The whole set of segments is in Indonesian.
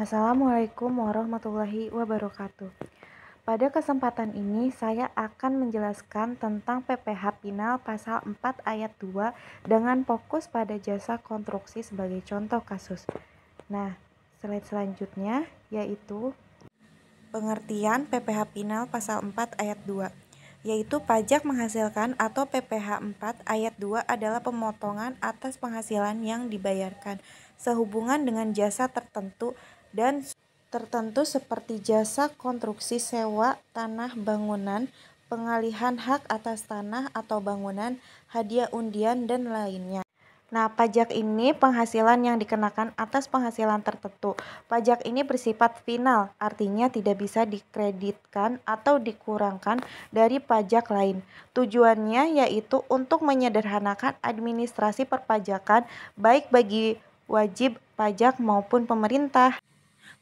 Assalamualaikum warahmatullahi wabarakatuh. Pada kesempatan ini saya akan menjelaskan tentang PPh Pinal pasal 4 ayat 2 dengan fokus pada jasa konstruksi sebagai contoh kasus. Nah, slide selanjutnya yaitu pengertian PPh Pinal pasal 4 ayat 2, yaitu pajak menghasilkan atau PPh 4 ayat 2 adalah pemotongan atas penghasilan yang dibayarkan sehubungan dengan jasa tertentu dan tertentu seperti jasa konstruksi, sewa tanah bangunan, pengalihan hak atas tanah atau bangunan, hadiah undian, dan lainnya. Nah, pajak ini penghasilan yang dikenakan atas penghasilan tertentu. Pajak ini bersifat final, artinya tidak bisa dikreditkan atau dikurangkan dari pajak lain. Tujuannya yaitu untuk menyederhanakan administrasi perpajakan baik bagi wajib pajak maupun pemerintah.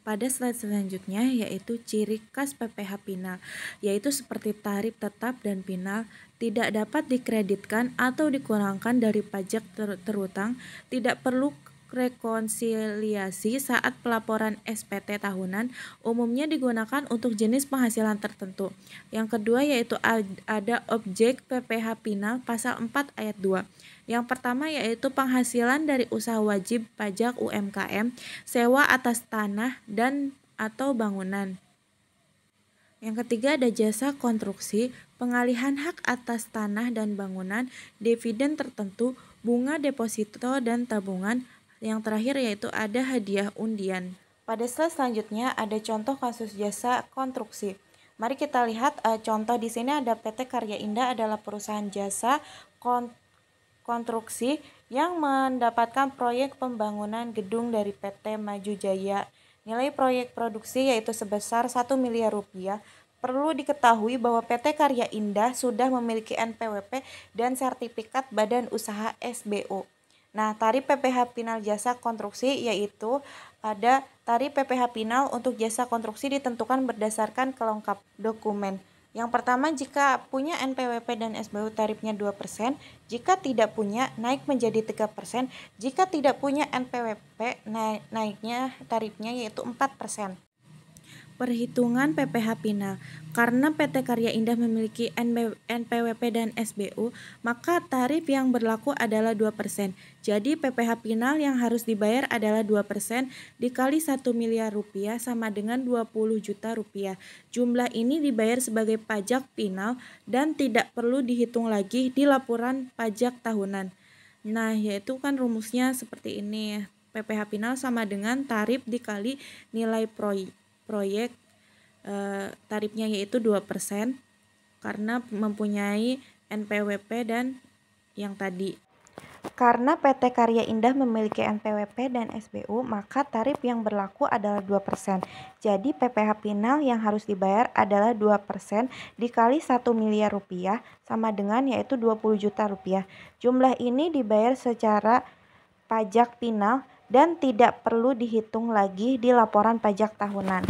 Pada slide selanjutnya yaitu ciri khas PPh Pinal, yaitu seperti tarif tetap dan pinal, tidak dapat dikreditkan atau dikurangkan dari pajak terutang, tidak perlu rekonsiliasi saat pelaporan SPT tahunan, umumnya digunakan untuk jenis penghasilan tertentu. Yang kedua yaitu ada objek PPh Pinal pasal 4 ayat 2. Yang pertama yaitu penghasilan dari usaha wajib pajak UMKM, sewa atas tanah dan atau bangunan. Yang ketiga ada jasa konstruksi, pengalihan hak atas tanah dan bangunan, dividen tertentu, bunga deposito dan tabungan. Yang terakhir yaitu ada hadiah undian. Pada slide selanjutnya ada contoh kasus jasa konstruksi. Mari kita lihat contoh di sini ada PT Karya Indah adalah perusahaan jasa konstruksi yang mendapatkan proyek pembangunan gedung dari PT Maju Jaya. Nilai proyek produksi yaitu sebesar 1 miliar rupiah. Perlu diketahui bahwa PT Karya Indah sudah memiliki NPWP dan sertifikat Badan Usaha SBU. Nah, tarif PPh Pinal jasa konstruksi yaitu ada tarif PPh Pinal untuk jasa konstruksi ditentukan berdasarkan kelengkap dokumen. Yang pertama, jika punya NPWP dan SBU tarifnya 2%, jika tidak punya naik menjadi 3%, jika tidak punya NPWP naiknya tarifnya yaitu 4%. Perhitungan PPh Pinal. Karena PT Karya Indah memiliki NPWP dan SBU, maka tarif yang berlaku adalah 2%. Jadi PPh Pinal yang harus dibayar adalah 2% dikali 1 miliar rupiah sama dengan 20 juta rupiah. Jumlah ini dibayar sebagai pajak pinal dan tidak perlu dihitung lagi di laporan pajak tahunan. Nah, yaitu kan rumusnya seperti ini. PPh Pinal sama dengan tarif dikali nilai proyek, tarifnya yaitu 2% karena mempunyai NPWP dan yang tadi. Karena PT Karya Indah memiliki NPWP dan SBU, maka tarif yang berlaku adalah 2%. Jadi PPh Pinal yang harus dibayar adalah 2% dikali 1 miliar rupiah sama dengan yaitu 20 juta rupiah. Jumlah ini dibayar secara pajak pinal dan tidak perlu dihitung lagi di laporan pajak tahunan.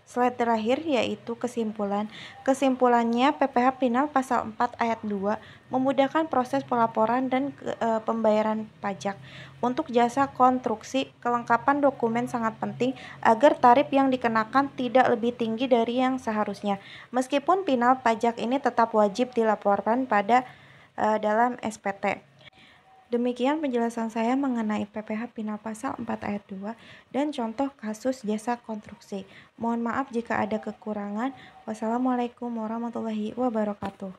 Slide terakhir yaitu kesimpulan. Kesimpulannya PPh Pinal pasal 4 ayat 2 memudahkan proses pelaporan dan pembayaran pajak. Untuk jasa konstruksi, kelengkapan dokumen sangat penting agar tarif yang dikenakan tidak lebih tinggi dari yang seharusnya. Meskipun pinal pajak ini tetap wajib dilaporkan pada dalam SPT. Demikian penjelasan saya mengenai PPh Pinal pasal 4 ayat 2 dan contoh kasus jasa konstruksi. Mohon maaf jika ada kekurangan. Wassalamualaikum warahmatullahi wabarakatuh.